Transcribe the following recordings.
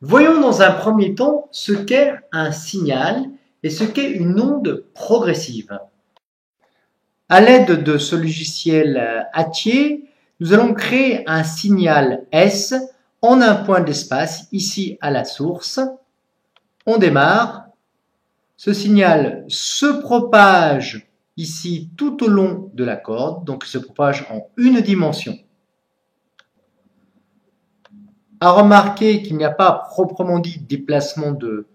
Voyons dans un premier temps ce qu'est un signal et ce qu'est une onde progressive. À l'aide de ce logiciel Hatier, nous allons créer un signal S en un point d'espace, ici à la source. On démarre. Ce signal se propage ici tout au long de la corde, donc il se propage en une dimension. À remarquer qu'il n'y a pas proprement dit déplacement de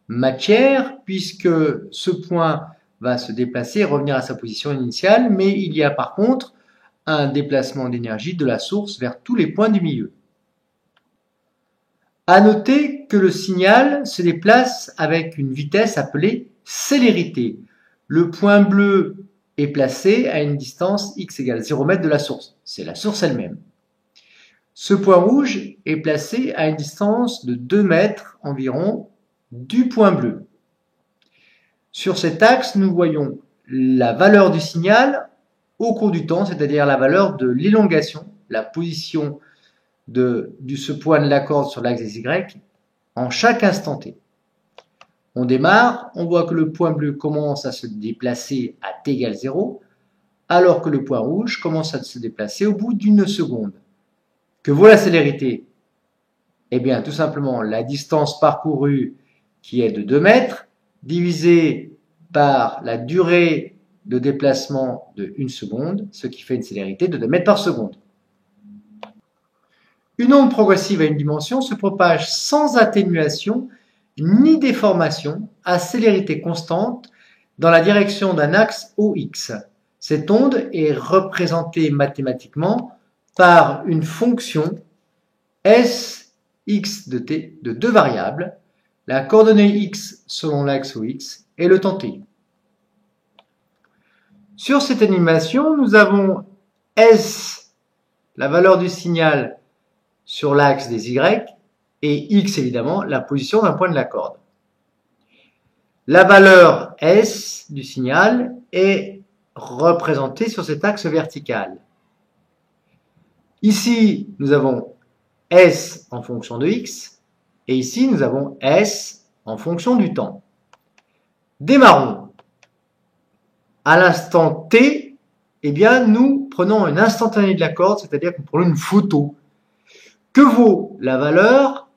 matière, puisque ce point va se déplacer et revenir à sa position initiale, mais il y a par contre un déplacement d'énergie de la source vers tous les points du milieu. À noter que le signal se déplace avec une vitesse appelée célérité. Le point bleu est placé à une distance x égale 0 m de la source. C'est la source elle-même. Ce point rouge est placé à une distance de 2 mètres environ du point bleu. Sur cet axe, nous voyons la valeur du signal au cours du temps, c'est-à-dire la valeur de l'élongation, la position de ce point de la corde sur l'axe des Y en chaque instant t. On démarre, on voit que le point bleu commence à se déplacer à t égale 0, alors que le point rouge commence à se déplacer au bout d'une seconde. Que vaut la célérité? Eh bien, tout simplement, la distance parcourue qui est de 2 mètres, divisée par la durée de déplacement de 1 seconde, ce qui fait une célérité de 2 mètres par seconde. Une onde progressive à une dimension se propage sans atténuation ni déformation à célérité constante dans la direction d'un axe OX. Cette onde est représentée mathématiquement par une fonction S x de t de deux variables, la coordonnée x selon l'axe OX et le temps t. Sur cette animation, nous avons S, la valeur du signal sur l'axe des Y, et x évidemment, la position d'un point de la corde. La valeur S du signal est représentée sur cet axe vertical. Ici, nous avons S en fonction de x, et ici nous avons S en fonction du temps. Démarrons. À l'instant t, eh bien, nous prenons un instantané de la corde, c'est-à-dire que nous prenons une photo. Que vaut la valeur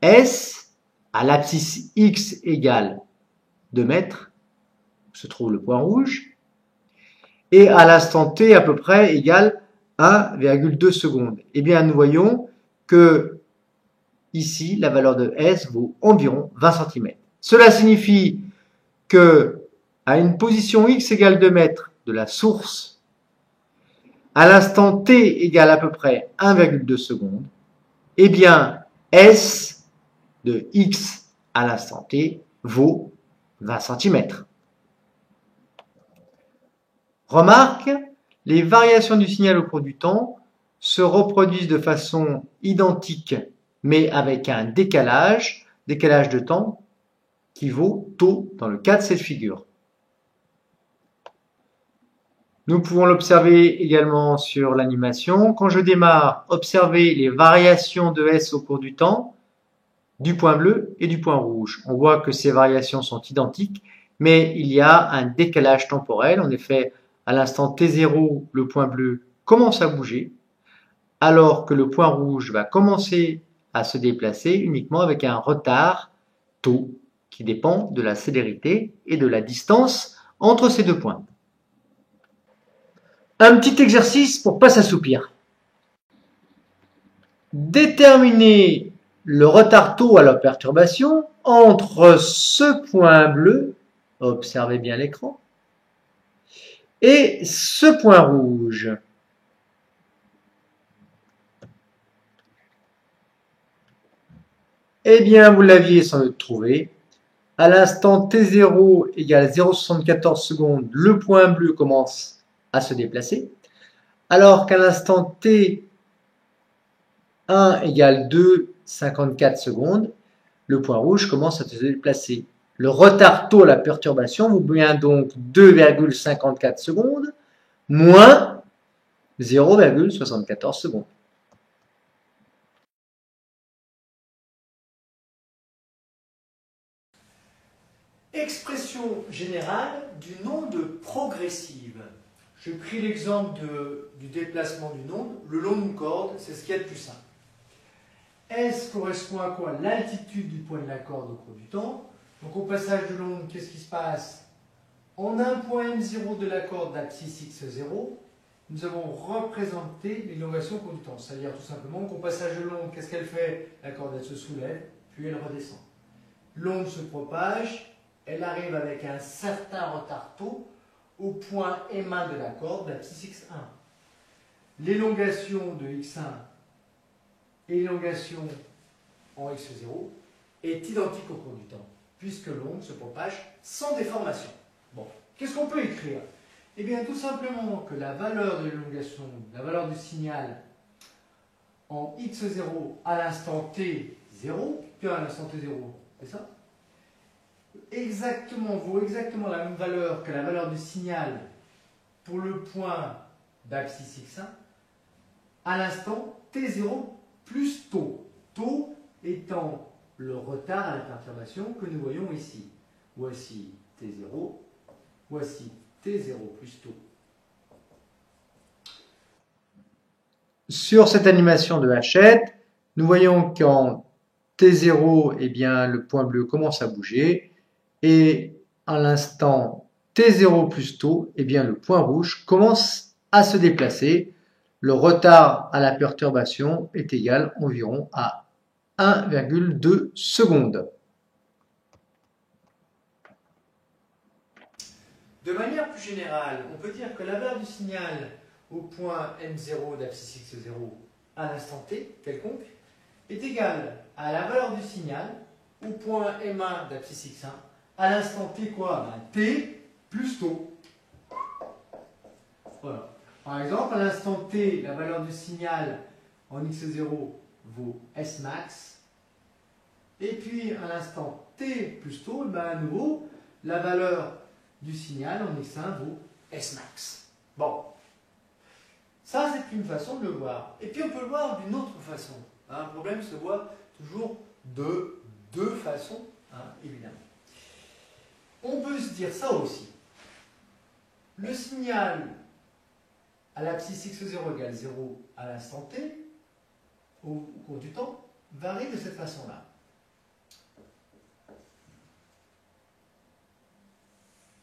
S à l'abscisse x égale 2 mètres, où se trouve le point rouge, et à l'instant t à peu près égale 1,2 secondes. Eh bien, nous voyons que ici, la valeur de S vaut environ 20 cm. Cela signifie que à une position x égale 2 mètres de la source, à l'instant t égale à peu près 1,2 secondes, eh bien, S de x à l'instant t vaut 20 cm. Remarque, les variations du signal au cours du temps se reproduisent de façon identique, mais avec un décalage de temps qui vaut taux dans le cas de cette figure. Nous pouvons l'observer également sur l'animation. Quand je démarre, observez les variations de S au cours du temps, du point bleu et du point rouge. On voit que ces variations sont identiques, mais il y a un décalage temporel. En effet, à l'instant t0, le point bleu commence à bouger, alors que le point rouge va commencer à se déplacer uniquement avec un retard taux qui dépend de la célérité et de la distance entre ces deux points. Un petit exercice pour ne pas s'assoupir. Déterminer le retard taux à la perturbation entre ce point bleu, observez bien l'écran, et ce point rouge. Eh bien, vous l'aviez sans doute trouvé. À l'instant t0 égale 0,74 secondes, le point bleu commence à se déplacer, alors qu'à l'instant t1 égale 2,54 secondes, le point rouge commence à se déplacer. Le retard taux à la perturbation vaut bien donc 2,54 secondes moins 0,74 secondes. Expression générale d'une onde progressive. J'ai pris l'exemple du déplacement d'une onde. Le long d'une corde, c'est ce qu'il y a de plus simple. S correspond à quoi? L'altitude du point de la corde au cours du temps. Donc au passage de l'onde, qu'est-ce qui se passe? En un point M0 de la corde d'abscisse x0, nous avons représenté l'élongation au cours du temps. C'est-à-dire tout simplement qu'au passage de l'onde, qu'est-ce qu'elle fait? La corde, elle se soulève, puis elle redescend. L'onde se propage, elle arrive avec un certain retard taux au point M1 de la corde d'abscisse x1. L'élongation de x1 et l'élongation en x0 est identique au cours du temps, puisque l'onde se propage sans déformation. Bon, qu'est-ce qu'on peut écrire? Eh bien, tout simplement que la valeur de l'élongation, la valeur du signal en x0 à l'instant t0, puis à l'instant t0, c'est ça? Vaut exactement la même valeur que la valeur du signal pour le point d'abscisse x1 à l'instant t0 plus taux. Taux étant le retard à la perturbation que nous voyons ici. Voici t0, voici t0 plus taux. Sur cette animation de Hachette, nous voyons qu'en t0, eh bien, le point bleu commence à bouger, et à l'instant t0 plus taux, eh bien, le point rouge commence à se déplacer. Le retard à la perturbation est égal environ à 1,2 secondes. De manière plus générale, on peut dire que la valeur du signal au point M0 d'abscisse x0 à l'instant t quelconque est égale à la valeur du signal au point M1 d'abscisse x1 à l'instant t quoi? T plus taux. Voilà. Par exemple, à l'instant t, la valeur du signal en x0 vaut S max. Et puis, à l'instant t plus taux, à nouveau, la valeur du signal en x1 vaut S max. Bon. Ça, c'est une façon de le voir. Et puis, on peut le voir d'une autre façon. Un problème se voit toujours de deux façons, évidemment. On peut se dire ça aussi. Le signal à l'abscisse x0 égale 0 à l'instant t, au cours du temps, varie de cette façon-là.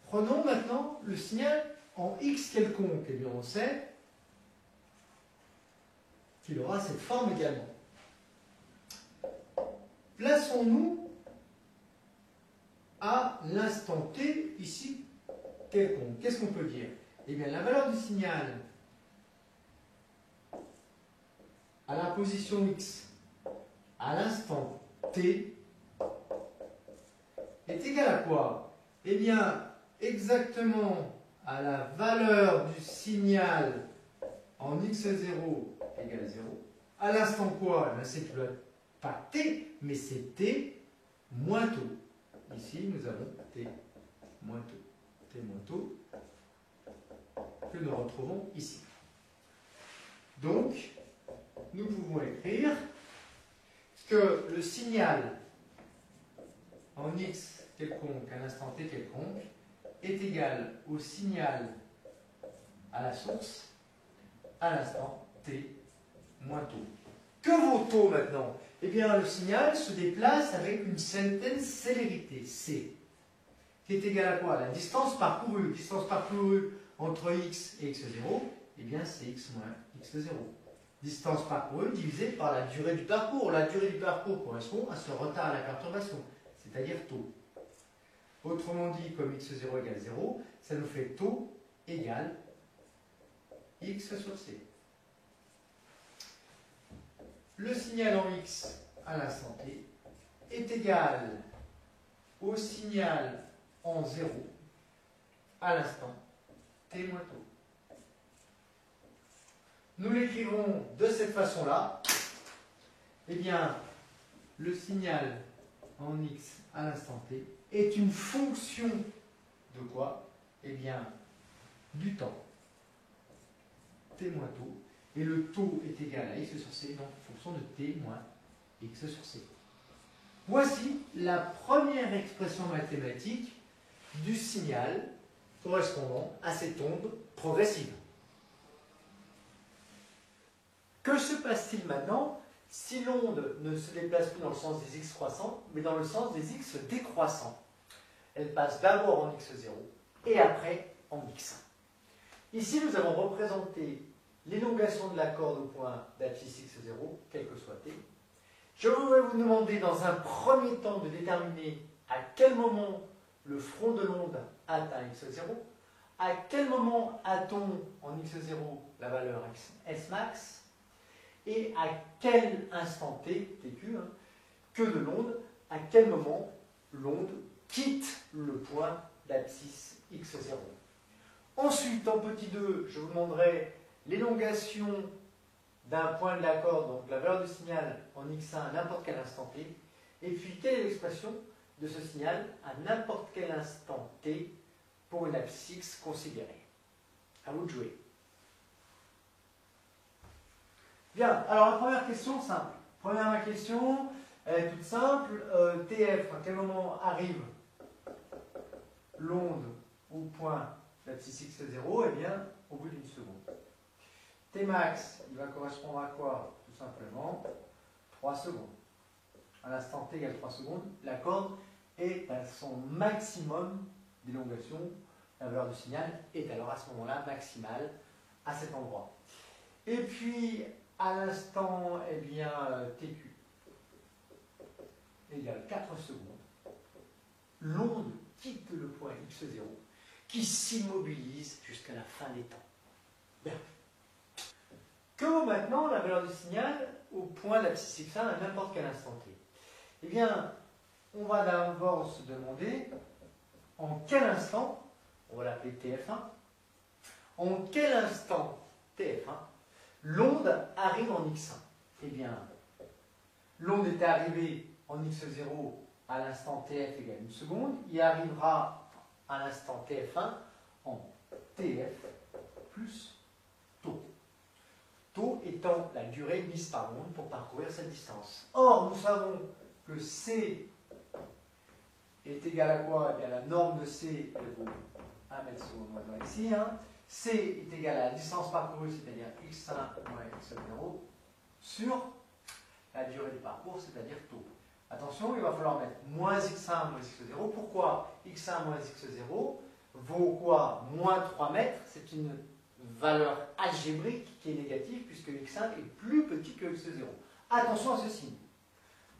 Prenons maintenant le signal en x quelconque. Eh bien, on sait qu'il aura cette forme également. Plaçons-nous à l'instant t, ici, quelconque. Qu'est-ce qu'on peut dire? Eh bien, la valeur du signal à la position x à l'instant t est égale à quoi? Eh bien, exactement à la valeur du signal en x0 égale 0. À l'instant quoi? C'est pas t, mais c'est t moins taux. Ici, nous avons t moins taux. T moins taux que nous retrouvons ici. Donc, nous pouvons écrire que le signal en x quelconque à l'instant t quelconque est égal au signal à la source à l'instant t moins taux. Que vaut taux maintenant? Eh bien, le signal se déplace avec une certaine célérité, c, qui est égale à quoi? La distance parcourue. Distance parcourue entre x et x0, eh bien, c'est x moins x0. Distance parcourue divisée par la durée du parcours. La durée du parcours correspond à ce retard à la perturbation, c'est-à-dire taux. Autrement dit, comme x0 égale 0, ça nous fait taux égale x sur c. Le signal en x à l'instant t est égal au signal en 0 à l'instant t moins taux. Nous l'écrivons de cette façon-là. Eh bien, le signal en x à l'instant t est une fonction de quoi? Eh bien, du temps, t moins taux, et le taux est égal à x sur c, donc fonction de t moins x sur c. Voici la première expression mathématique du signal correspondant à cette onde progressive. Que se passe-t-il maintenant si l'onde ne se déplace plus dans le sens des x croissants, mais dans le sens des x décroissants? Elle passe d'abord en x0 et après en x1. Ici, nous avons représenté l'élongation de la corde au point d'abscisse x0, quel que soit t. Je vais vous demander dans un premier temps de déterminer à quel moment le front de l'onde atteint x0, à quel moment a-t-on en x0 la valeur S max, et à quel instant t, tq, que de l'onde, à quel moment l'onde quitte le point d'abscisse x0. Ensuite, en petit 2, je vous demanderai l'élongation d'un point de la corde, donc la valeur du signal en x1 à n'importe quel instant t, et puis quelle est l'expression de ce signal à n'importe quel instant t pour une abscisse x considérée. À vous de jouer. Bien, alors la première question simple. Première question, elle est toute simple. TF, à quel moment arrive l'onde au point d'abscisse x0? Eh bien, au bout d'une seconde. Tmax, il va correspondre à quoi? Tout simplement 3 secondes. À l'instant t égale 3 secondes, la corde est à son maximum d'élongation. La valeur du signal est alors à ce moment-là maximale à cet endroit. Et puis, à l'instant, eh bien, TQ égale 4 secondes, l'onde quitte le point x0 qui s'immobilise jusqu'à la fin des temps. Bien. Que vaut maintenant la valeur du signal au point d'abscisse x1 à n'importe quel instant t? Eh bien, on va d'abord se demander en quel instant, on va l'appeler TF1, en quel instant TF1 l'onde arrive en x1. Eh bien, l'onde est arrivée en x0 à l'instant tf égale 1 seconde. Il arrivera à l'instant tf1 en tf plus taux. Taux étant la durée mise par l'onde pour parcourir cette distance. Or, nous savons que c est égal à quoi? Eh bien, la norme de c vaut 1 mètre seconde moins ici. C est égal à la distance parcourue, c'est-à-dire x1 moins x0, sur la durée du parcours, c'est-à-dire taux. Attention, il va falloir mettre moins x1 moins x0. Pourquoi x1 moins x0 vaut quoi? Moins 3 mètres. C'est une valeur algébrique qui est négative puisque x1 est plus petit que x0. Attention à ce signe.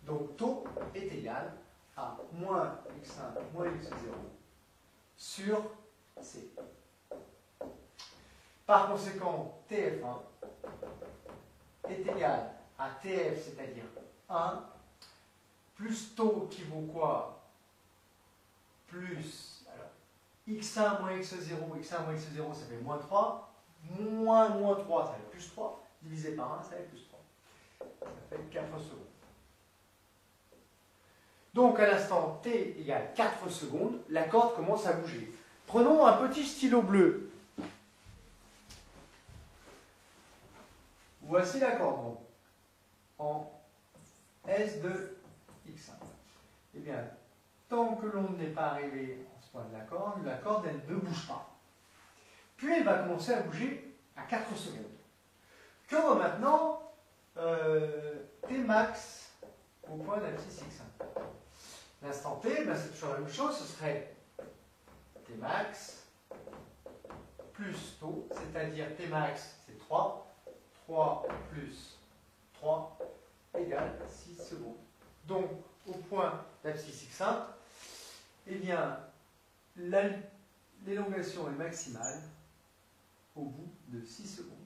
Donc taux est égal à moins x1 moins x0 sur c. Par conséquent, TF1 est égal à TF, c'est-à-dire 1, plus taux qui vaut quoi? Plus, alors, x1 moins x0, x1 moins x0, ça fait moins 3, moins 3, ça fait plus 3, divisé par 1, ça fait plus 3. Ça fait 4 secondes. Donc, à l'instant t égale 4 secondes, la corde commence à bouger. Prenons un petit stylo bleu. Voici la corde en S de x1. Eh bien, tant que l'onde n'est pas arrivée en ce point de la corde, elle ne bouge pas. Puis elle va commencer à bouger à 4 secondes. Que vaut maintenant T max au point d'abscisse x1? L'instant t, ben c'est toujours la même chose, ce serait T max plus taux, c'est-à-dire T max c'est 3. 3 plus 3 égale 6 secondes. Donc, au point d'abscisse x1, eh bien, l'élongation est maximale au bout de 6 secondes.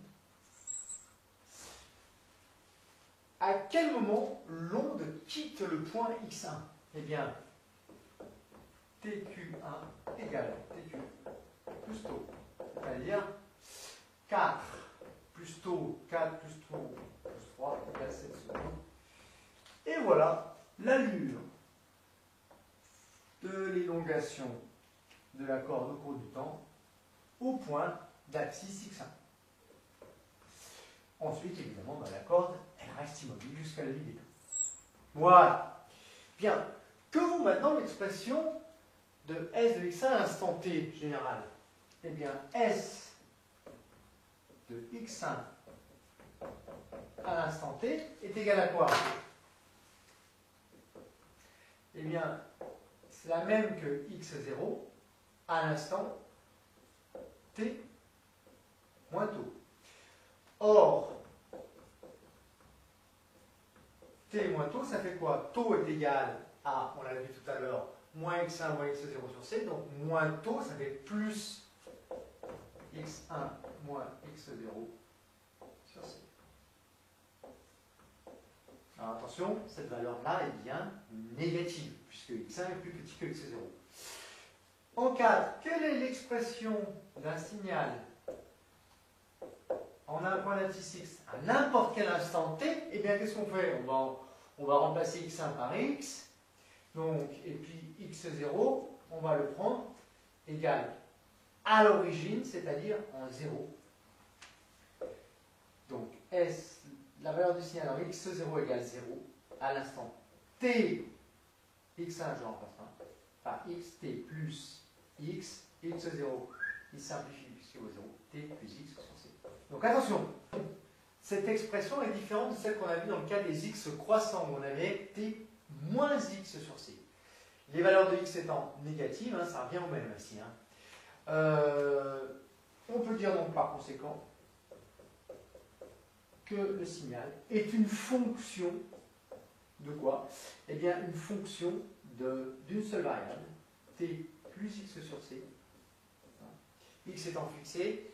À quel moment l'onde quitte le point x1? Eh bien, TQ1 égale TQ plus taux, c'est-à-dire 4 plus taux, 4 plus taux, plus 3, égale 7 secondes. Et voilà l'allure de l'élongation de la corde au cours du temps au point d'abscisse x1. Ensuite, évidemment, la corde, elle reste immobile jusqu'à la vie des temps. Voilà. Bien. Que vaut maintenant l'expression de S de x1 à l'instant t général, eh bien S de x1 à l'instant t est égal à quoi? Eh bien, c'est la même que x0 à l'instant t moins taux. Or, t moins taux, ça fait quoi? Taux est égal à, on l'a vu tout à l'heure, moins x1 moins x0 sur c, donc moins taux, ça fait plus x1 moins x0 sur c. Alors attention, cette valeur-là est bien négative, puisque x1 est plus petit que x0. En 4, quelle est l'expression d'un signal en un point d'abscisse x à n'importe quel instant t? Eh bien, qu'est-ce qu'on fait? On va remplacer x1 par x, donc, et puis x0, on va le prendre égal à l'origine, c'est-à-dire en 0. Donc, S, la valeur du signal en x0 égale 0 à l'instant t, x1 je remplace par xt plus x, x0, il simplifie puisqu'il vaut 0, t plus x sur c. Donc attention, cette expression est différente de celle qu'on a vue dans le cas des x croissants, où on avait t moins x sur c. Les valeurs de x étant négatives, hein, ça revient au même ici. Hein. On peut dire donc par conséquent que le signal est une fonction de quoi? Eh bien, une fonction d'une seule variable, t plus x sur c. X étant fixé,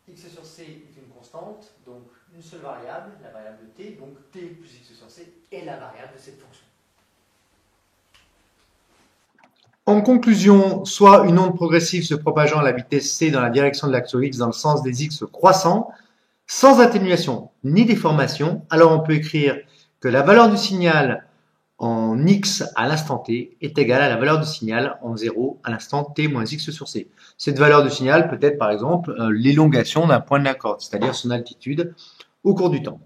x sur c est une constante, donc une seule variable, la variable de t, donc t plus x sur c est la variable de cette fonction. En conclusion, soit une onde progressive se propageant à la vitesse c dans la direction de l'axe x dans le sens des x croissants, sans atténuation ni déformation, alors on peut écrire que la valeur du signal en x à l'instant t est égale à la valeur du signal en 0 à l'instant t moins x sur c. Cette valeur du signal peut être par exemple l'élongation d'un point de la corde, c'est-à-dire son altitude au cours du temps.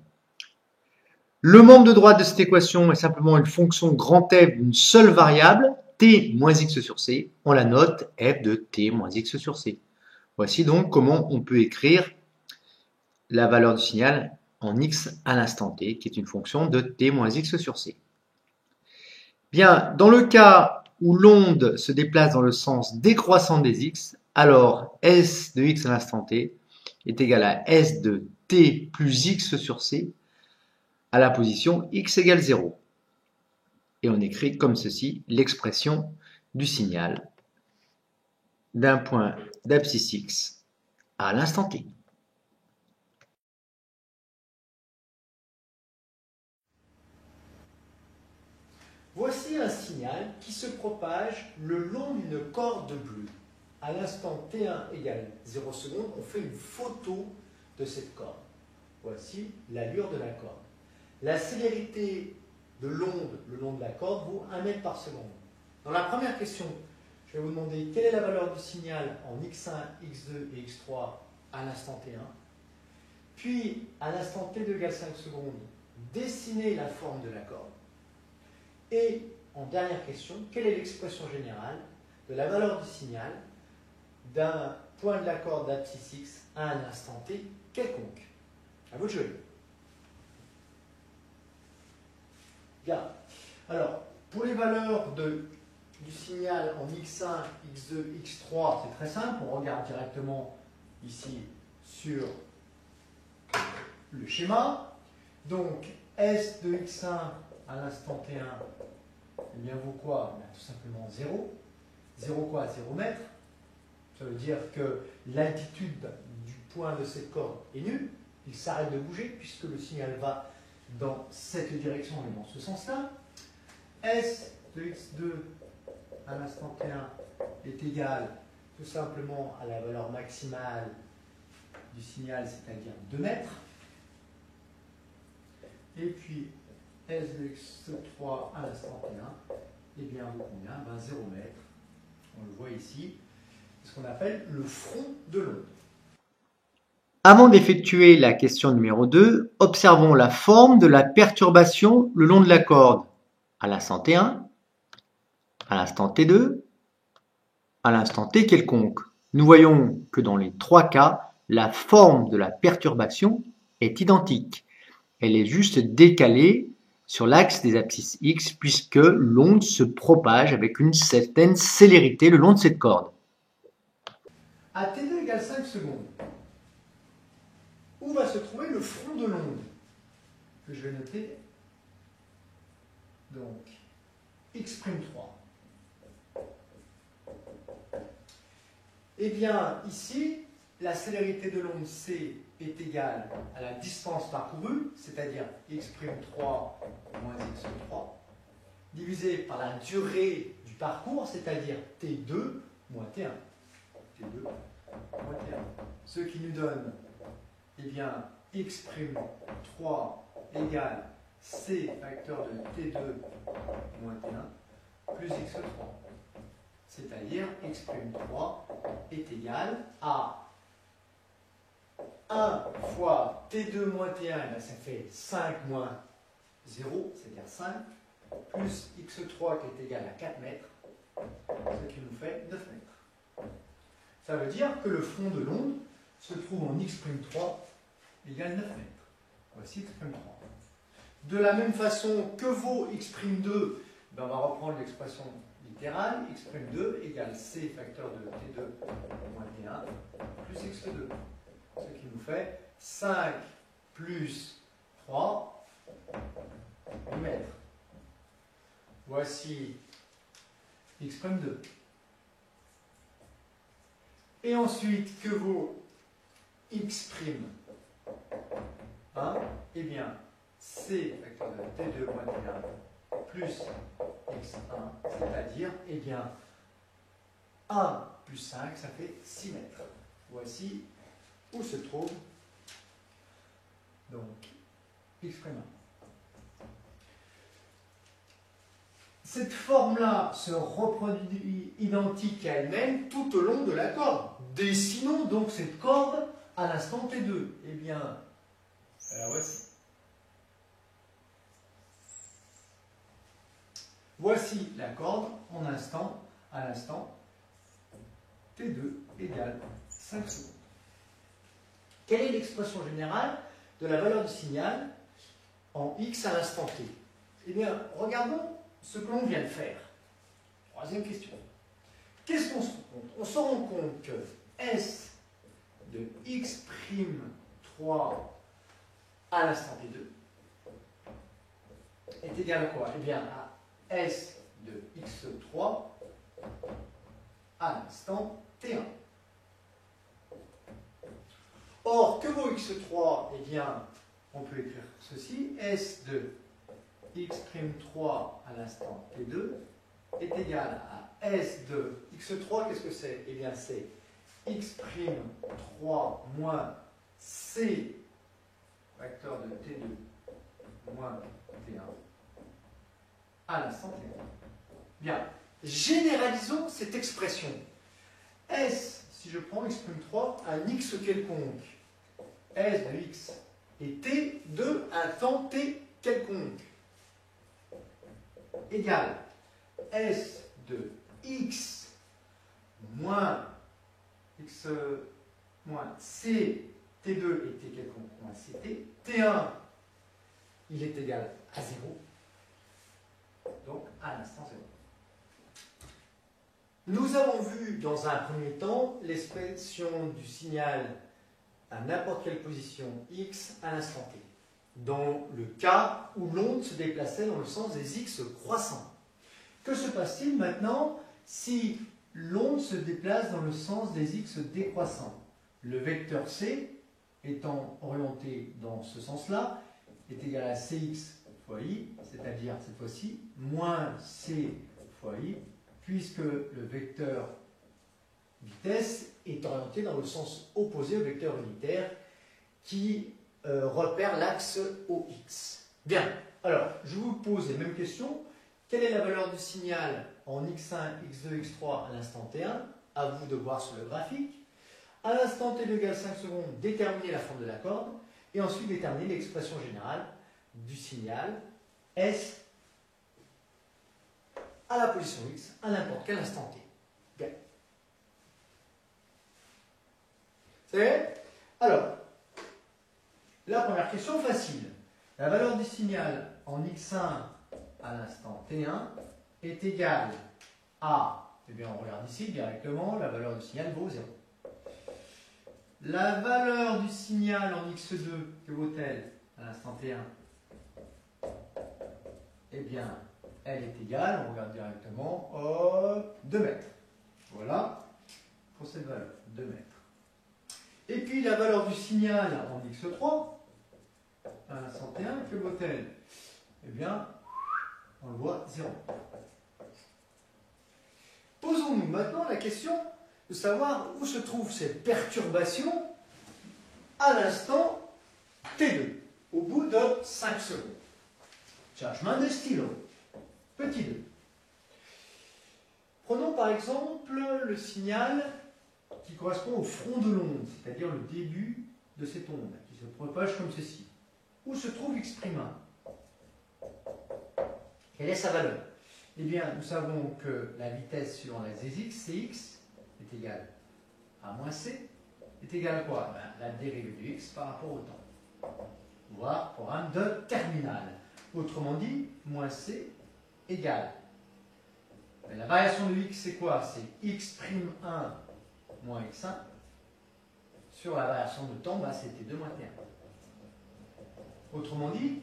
Le membre de droite de cette équation est simplement une fonction grand F d'une seule variable, t moins x sur c. On la note f de t moins x sur c. Voici donc comment on peut écrire la valeur du signal en x à l'instant t, qui est une fonction de t moins x sur c. Bien, dans le cas où l'onde se déplace dans le sens décroissant des x, alors s de x à l'instant t est égal à s de t plus x sur c à la position x égale 0. Et on écrit comme ceci l'expression du signal d'un point d'abscisse x à l'instant t. Voici un signal qui se propage le long d'une corde bleue. À l'instant t1 égale 0 secondes, on fait une photo de cette corde. Voici l'allure de la corde. La célérité de l'onde le long de la corde vaut 1 mètre par seconde. Dans la première question, je vais vous demander quelle est la valeur du signal en x1, x2 et x3 à l'instant t1. Puis, à l'instant t2 égale 5 secondes, dessinez la forme de la corde. Et en dernière question, quelle est l'expression générale de la valeur du signal d'un point de la corde d'abscisse x à un instant t quelconque? À vous de jouer. Bien. Alors, pour les valeurs du signal en x1, x2, x3, c'est très simple. On regarde directement ici sur le schéma. Donc, S de x1 à l'instant t1, eh bien, vaut quoi? Tout simplement 0. 0 quoi? 0 mètres. Ça veut dire que l'altitude du point de cette corde est nulle. Il s'arrête de bouger puisque le signal va dans cette direction et dans ce sens-là. S de x2 à l'instant t1 est égal tout simplement à la valeur maximale du signal, c'est-à-dire 2 mètres. Et puis S de x3 à l'instant t1, eh bien, vaut combien? 0 mètres. On le voit ici. C'est ce qu'on appelle le front de l'onde. Avant d'effectuer la question numéro 2, observons la forme de la perturbation le long de la corde à l'instant t1, à l'instant t2 à l'instant t quelconque. Nous voyons que dans les trois cas, la forme de la perturbation est identique. Elle est juste décalée sur l'axe des abscisses x puisque l'onde se propage avec une certaine célérité le long de cette corde. À t2 égale 5 secondes, où va se trouver le front de l'onde que je vais noter? Donc, x'3. Eh bien, ici, la célérité de l'onde c est égale à la distance parcourue, c'est-à-dire x'3 moins x3, divisé par la durée du parcours, c'est-à-dire t2 moins t1. T2 moins t1. Ce qui nous donne, eh bien, x'3 égale c facteur de t2 moins t1 plus x3. C'est-à-dire x'3 est égal à 1 fois t2 moins t1, ça fait 5 moins 0, c'est-à-dire 5, plus x3 qui est égal à 4 mètres, ce qui nous fait 9 mètres. Ça veut dire que le front de l'onde se trouve en x'3 égale 9 mètres. Voici x'3. De la même façon, que vaut x'2 ? Ben, on va reprendre l'expression littérale. x'2 égale c facteur de t2 moins t1 plus x2. Ce qui nous fait 5 plus 3 mètres. Voici x'2. Et ensuite, que vaut x'? Eh bien, c facteur de t2 moins t1 plus x1, c'est-à-dire, eh bien, 1 plus 5, ça fait 6 mètres. Voici où se trouve donc x'1. Cette forme-là se reproduit identique à elle-même tout au long de la corde. Dessinons donc cette corde à l'instant t2. Eh bien, alors voici. Voici la corde à l'instant t2 égale 5 secondes. Quelle est l'expression générale de la valeur du signal en x à l'instant t? Eh bien, regardons ce que l'on vient de faire. Troisième question. Qu'est-ce qu'on se rend compte? On se rend compte que S de x'3 à l'instant t2 est égal à quoi? Eh bien, à S de x'3 à l'instant t1. Or, que vaut x'3? Eh bien, on peut écrire ceci. S de x'3 à l'instant t2 est égal à S de x'3. Qu'est-ce que c'est? Eh bien, c'est x'3 moins c facteur de t2 moins t1 à l'instant t1. Bien, généralisons cette expression. S, si je prends x'3, un x quelconque, S de x et t de un temps t quelconque, égale S de x moins c t2 et t quelconque moins ct. T1, il est égal à 0. Donc à l'instant 0. Nous avons vu dans un premier temps l'expression du signal à n'importe quelle position x à l'instant t, dans le cas où l'onde se déplaçait dans le sens des x croissants. Que se passe-t-il maintenant si l'onde se déplace dans le sens des x décroissants? Le vecteur c, étant orienté dans ce sens-là, est égal à cx fois i, c'est-à-dire cette fois-ci moins c fois i, puisque le vecteur vitesse est orienté dans le sens opposé au vecteur unitaire qui repère l'axe OX. Bien, alors je vous pose les mêmes questions. Quelle est la valeur du signal en x1, x2, x3 à l'instant t1? À vous de voir sur le graphique. À l'instant t2 égale 5 secondes, déterminer la forme de la corde et ensuite déterminer l'expression générale du signal S à la position x à n'importe quel instant t. Bien. C'est alors, la première question facile. La valeur du signal en x1 à l'instant t1 est égale à, eh bien on regarde ici directement, la valeur du signal vaut 0. La valeur du signal en x2, que vaut-elle à l'instant t1? Eh bien, elle est égale, on regarde directement, 2 mètres. Voilà, pour cette valeur, 2 mètres. Et puis la valeur du signal en x3, à l'instant t1, que vaut-elle? Eh bien, on le voit, 0. Posons-nous maintenant la question de savoir où se trouvent ces perturbations à l'instant t2, au bout de 5 secondes. Chargement de stylo, petit 2. Prenons par exemple le signal qui correspond au front de l'onde, c'est-à-dire le début de cette onde, qui se propage comme ceci. Où se trouve x'1? Quelle est sa valeur? Eh bien, nous savons que la vitesse sur l'axe des x, cx, est égale à moins c, est égale à quoi? La dérivée de x par rapport au temps. Voire programme de terminale. Autrement dit, moins c égale. La variation de x, c'est quoi? C'est x'1 moins x1 sur la variation de temps, c'était 2 moins t1. Autrement dit,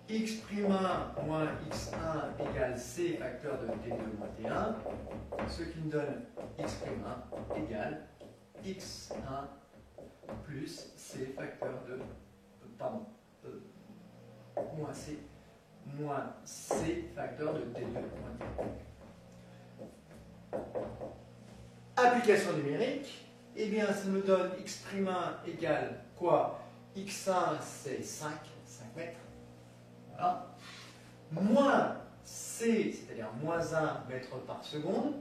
x'1 moins x1 égale c facteur de t2 moins t1, ce qui nous donne x'1 égale x1 plus c facteur de, moins c facteur de t2 moins t1. Application numérique, eh bien ça nous donne x'1 égale quoi? x1 c'est 5 mètres. Voilà. Moins c, c'est-à-dire moins 1 mètre par seconde,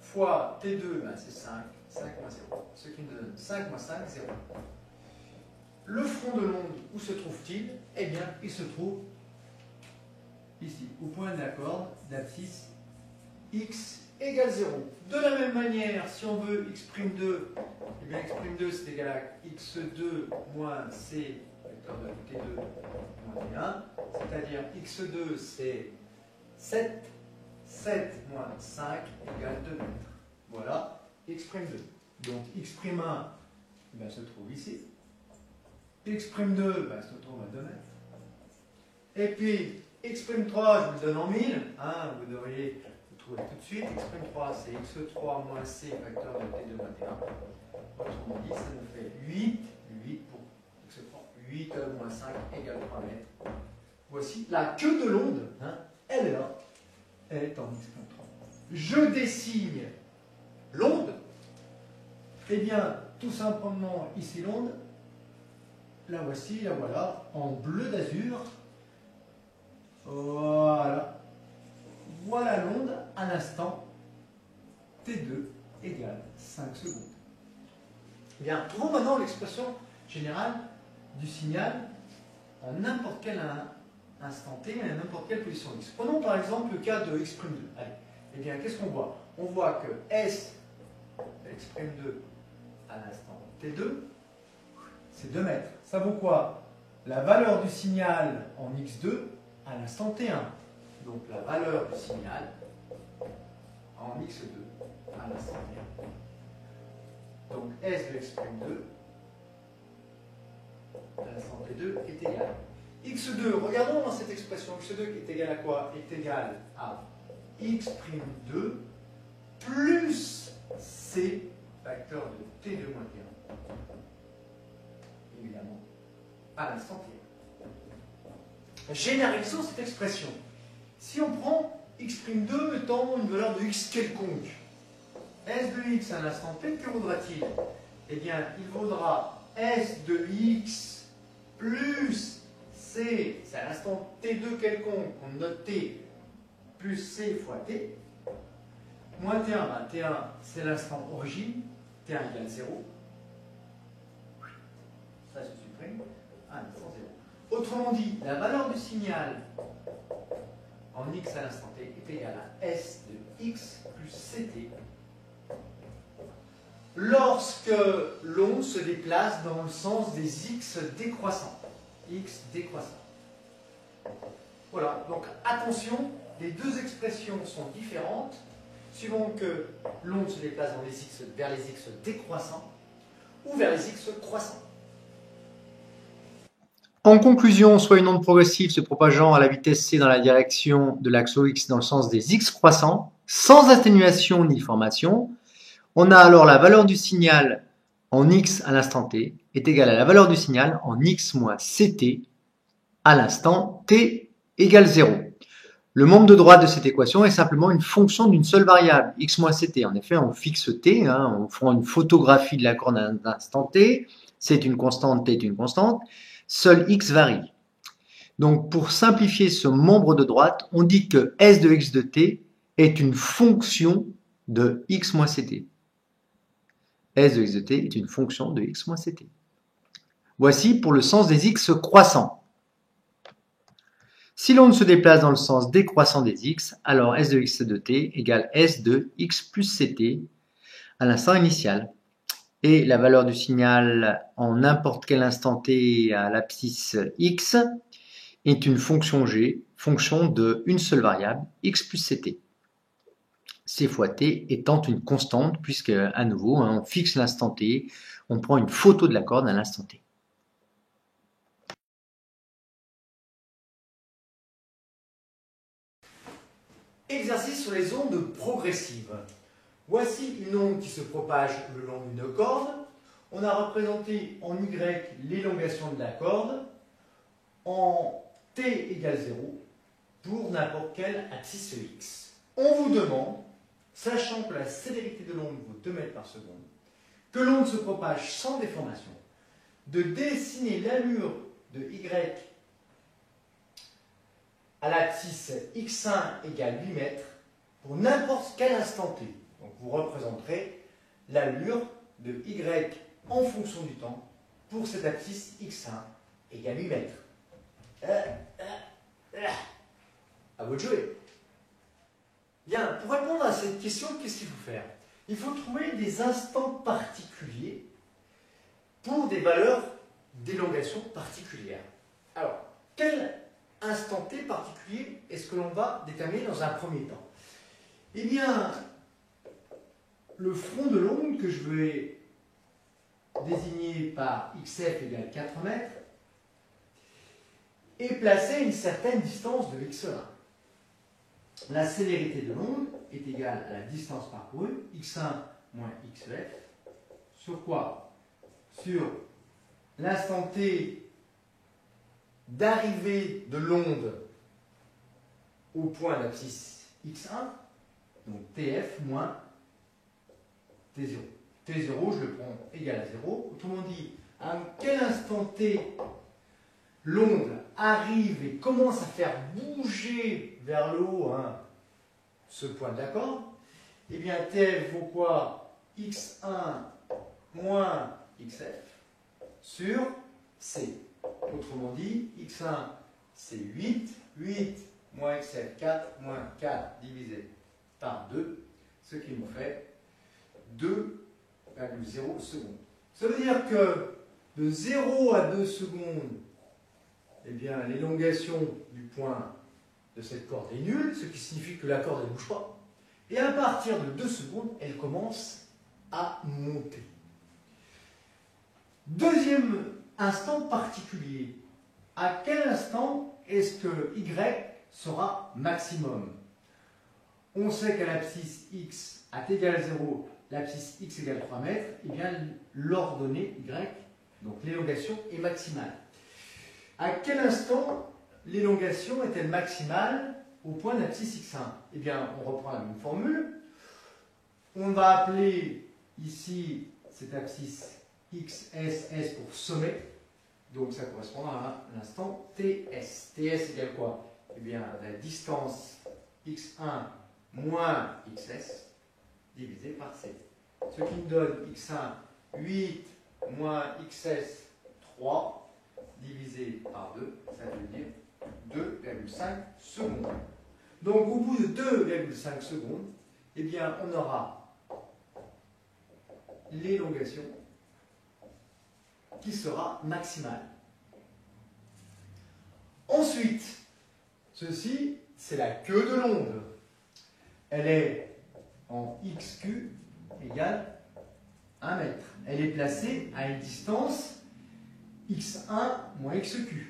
fois t2, c'est 5 moins 0. Ce qui nous donne 5 moins 5, 0. Le front de l'onde, où se trouve-t-il? Eh bien, il se trouve ici, au point de la corde d'abscisse x égale 0. De la même manière, si on veut x'2, eh bien x'2 c'est égal à x2 moins c vecteur de t2 moins t1, c'est-à-dire x2 c'est 7, 7 moins 5 égale 2 mètres. Voilà, x'2. Donc x'1 se trouve ici. x'2 se trouve à 2 mètres. Et puis x'3, je vous le donne en 1000, vous devriez le trouver tout de suite. x'3 c'est x3 moins c facteur de t2 moins t1. Autrement dit, ça nous fait 8 pour x'3. 8 moins 5 égale 3 mètres. Voici la queue de l'onde, elle est là, elle est en x'3. Je dessine l'onde, eh bien, tout simplement, ici l'onde, la voici, la voilà, en bleu d'azur. Voilà. Voilà l'onde à l'instant t2 égale 5 secondes. Eh bien, trouvons maintenant l'expression générale du signal en n'importe quel instant t, à n'importe quelle position x. Prenons par exemple le cas de x'2. Allez. Eh bien, qu'est-ce qu'on voit? On voit que S de x'2 à l'instant t2, c'est 2 mètres. Ça vaut quoi? La valeur du signal en x2 à l'instant t1. Donc la valeur du signal en x2 à l'instant t1. Donc S de x'2 à l'instant t2 est égal. x2, regardons dans cette expression, x2 est égal à quoi? Est égal à x'2 plus c facteur de t2 moins t1. Évidemment, à l'instant t1. Généralisons cette expression. Si on prend x'2 étant une valeur de x quelconque, s de x à l'instant t, que vaudra-t-il? Eh bien, il vaudra s de x plus c, c'est à l'instant t2 quelconque, on note t, plus c fois t, moins t1, t1 c'est l'instant origine, t1 égale 0, ça se supprime, à l'instant 0. Autrement dit, la valeur du signal en x à l'instant t est égale à s de x plus ct. lorsque l'onde se déplace dans le sens des x décroissants. X décroissants. Voilà, donc attention, les deux expressions sont différentes, suivant que l'onde se déplace dans les x, vers les x décroissants ou vers les x croissants. En conclusion, soit une onde progressive se propageant à la vitesse c dans la direction de l'axe OX dans le sens des x croissants, sans atténuation ni formation, on a alors la valeur du signal en x à l'instant t est égale à la valeur du signal en x moins ct à l'instant t égale 0. Le membre de droite de cette équation est simplement une fonction d'une seule variable, x moins ct. En effet, on fixe t, on fera une photographie de la courbe à l'instant t, c est une constante, t est une constante, seul x varie. Donc pour simplifier ce membre de droite, on dit que s de x de t est une fonction de x moins ct. S de x de t est une fonction de x moins ct. Voici pour le sens des x croissants. Si l'onde se déplace dans le sens décroissant des x, alors s de x de t égale s de x plus ct à l'instant initial. Et la valeur du signal en n'importe quel instant t à l'abscisse x est une fonction g, fonction de une seule variable, x plus ct. C fois t étant une constante, puisque, à nouveau, on fixe l'instant t, on prend une photo de la corde à l'instant t. Exercice sur les ondes progressives. Voici une onde qui se propage le long d'une corde. On a représenté en y l'élongation de la corde, en t égale 0 pour n'importe quelle abscisse x. On vous demande, sachant que la célérité de l'onde vaut 2 mètres par seconde, que l'onde se propage sans déformation, de dessiner l'allure de y à l'abscisse x1 égale 8 mètres pour n'importe quel instant t. Donc vous représenterez l'allure de y en fonction du temps pour cette abscisse x1 égale 8 mètres. À vous de jouer. Bien, pour répondre à cette question, qu'est-ce qu'il faut faire? Il faut trouver des instants particuliers pour des valeurs d'élongation particulières. Alors, quel instant t particulier est-ce que l'on va déterminer dans un premier temps? Eh bien, le front de l'onde que je vais désigner par xf égale 4 mètres est placé à une certaine distance de x1. La célérité de l'onde est égale à la distance parcourue, x1 moins xf, sur quoi? Sur l'instant t d'arrivée de l'onde au point d'abscisse x1, donc tf moins t0. t0, je le prends égal à 0. Autrement dit, à quel instant t l'onde arrive et commence à faire bouger vers le haut ce point de la corde, eh bien tf vaut quoi? x1 moins xf sur c. Autrement dit, x1 c'est 8, 8 moins xf 4 moins 4 divisé par 2, ce qui nous fait 2,0 secondes. Ça veut dire que de 0 à 2 secondes, eh bien, l'élongation du point de cette corde est nulle, ce qui signifie que la corde ne bouge pas. Et à partir de 2 secondes, elle commence à monter. Deuxième instant particulier. À quel instant est-ce que y sera maximum? On sait qu'à l'abscisse x à t égale 0, l'abscisse x égale 3 mètres, eh bien l'ordonnée y, donc l'élongation, est maximale. À quel instant l'élongation est-elle maximale au point d'abscisse x1? Eh bien, on reprend la même formule. On va appeler ici cette abscisse xs pour sommet. Donc ça correspondra à l'instant ts. ts égale quoi? Eh bien, la distance x1 moins xs divisé par c. Ce qui nous donne x1 8 moins xs 3 divisé par 2, ça veut dire 2,5 secondes. Donc au bout de 2,5 secondes, eh bien on aura l'élongation qui sera maximale. Ensuite, ceci, c'est la queue de l'onde. Elle est en xq égale 1 mètre. Elle est placée à une distance x1 moins xq.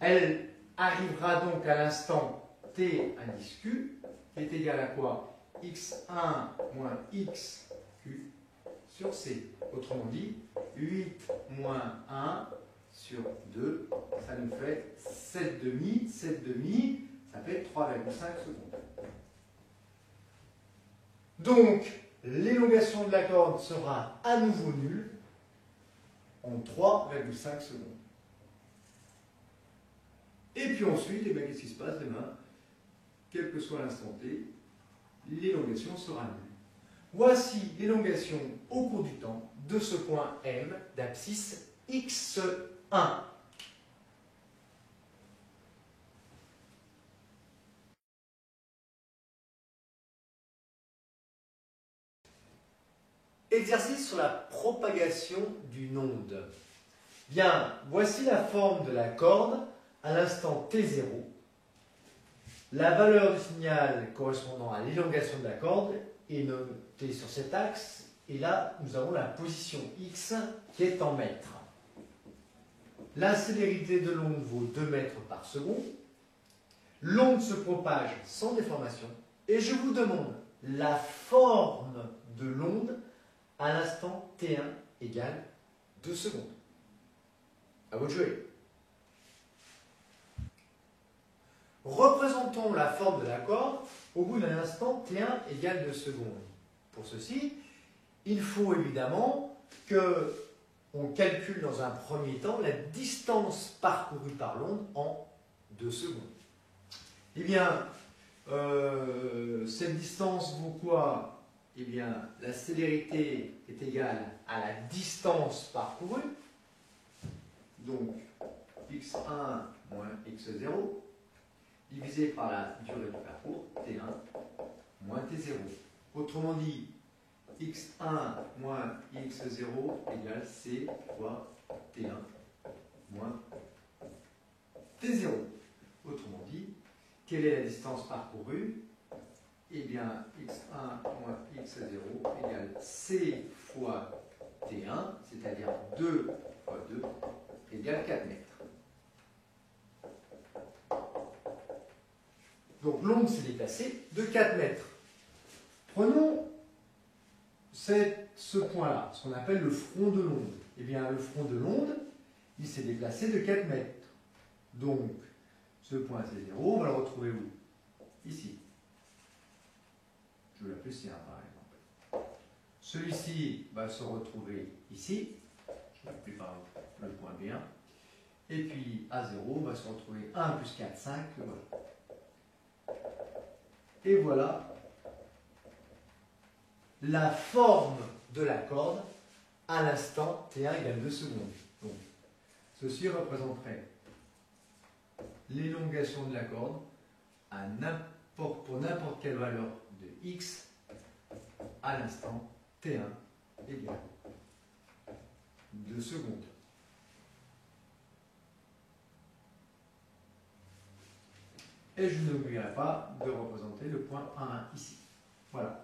Elle arrivera donc à l'instant t indice q, qui est égal à quoi? x1 moins xq sur c. Autrement dit, 8 moins 1 sur 2, ça nous fait 7,5. 7,5, ça fait 3,5 secondes. Donc, l'élongation de la corde sera à nouveau nulle en 3,5 secondes. Et puis ensuite, eh bien, qu'est-ce qui se passe demain? Quel que soit l'instant t, l'élongation sera nulle. Voici l'élongation au cours du temps de ce point M d'abscisse x1. Exercice sur la propagation d'une onde. Bien, voici la forme de la corde à l'instant t0. La valeur du signal correspondant à l'élongation de la corde est notée sur cet axe. Et là, nous avons la position x qui est en mètres. La célérité de l'onde vaut 2 mètres par seconde. L'onde se propage sans déformation. Et je vous demande la forme de l'onde à l'instant t1 égale 2 secondes. À vous de jouer. Représentons la forme de la corde au bout d'un instant t1 égale 2 secondes. Pour ceci, il faut évidemment qu'on calcule dans un premier temps la distance parcourue par l'onde en 2 secondes. Eh bien, cette distance vaut quoi? Eh bien, la célérité est égale à la distance parcourue, donc x1 moins x0, divisé par la durée du parcours, t1 moins t0. Autrement dit, x1 moins x0 égale c fois t1 moins t0. Autrement dit, quelle est la distance parcourue? Eh bien, x1 moins x0 égale c fois t1, c'est-à-dire 2 fois 2, égale 4 mètres. Donc l'onde s'est déplacée de 4 mètres. Prenons ce point-là, ce qu'on appelle le front de l'onde. Eh bien, le front de l'onde, il s'est déplacé de 4 mètres. Donc, ce point c'est 0, on va le retrouver où? Ici. Je vais l'appeler C1 par exemple. Celui-ci va se retrouver ici. Je vais l'appeler par le point B1. Et puis A0 va se retrouver 1 plus 4, 5. Voilà. Et voilà la forme de la corde à l'instant t1 égale 2 secondes. Donc, ceci représenterait l'élongation de la corde pour n'importe quelle valeur de x à l'instant t1 égale 2 secondes. Et je n'oublierai pas de représenter le point 1 ici. Voilà.